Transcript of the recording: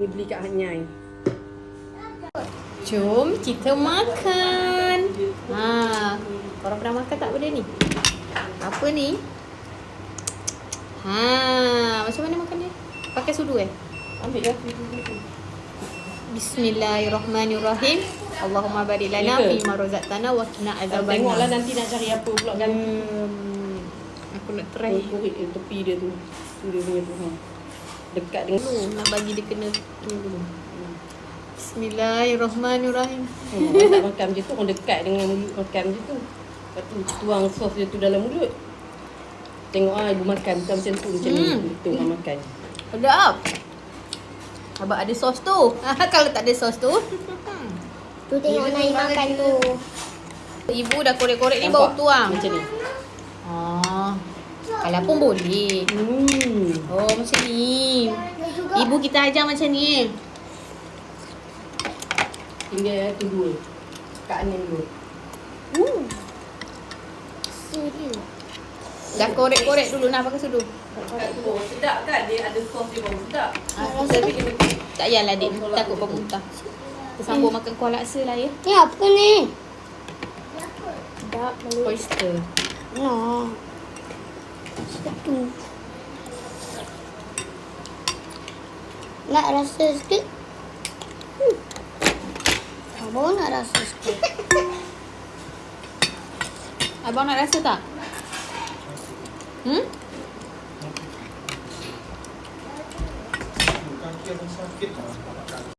Beli kat Hanyai. Jom kita makan. Korang pernah makan tak benda ni? Apa ni? Macam mana makan dia? Pakai sudu Ambil dah. Bismillahirrahmanirrahim. Allahumma barik lana Ya ke? fi ma razaqtana wa qina azabannar. Tengoklah nanti nak cari apa pula ganti. Aku nak try. Kurit tepi dia tu. Tu dia punya tu. Dekat dengan Nak bagi dia kena ni dulu. Bismillahirrahmanirrahim. Orang tak makan macam tu, orang dekat dengan mulut makan macam tu. Lepas tu tuang sos dia tu dalam mulut. Tengok ibu makan bukan macam tu, macam ni. Itu orang makan. Sedap. Abang ada sos tu. Kalau tak ada sos tu. Tu tengok Nai makan tu. Ibu dah korek-korek ni Nampak? baru tuang. Macam ni. Kalau pun boleh. Oh macam ni. Ibu kita ajar macam ni. Tinggal tu dua. Kat Anin dua. Serius. Dah korek-korek dulu nak pakai sudu. Kat tu sedap kan? Dia ada sos dia baru sedap. Tapi dia tak payahlah adik. Takut bermuntah. Kita sambung makan kuah laksa lah ya. Ni apa ni? Sedap balik. Oyster. No. Satu. Nak rasa sikit? Abang nak rasa sikit. Abang nak rasa tak? Kaki abang sakit tak?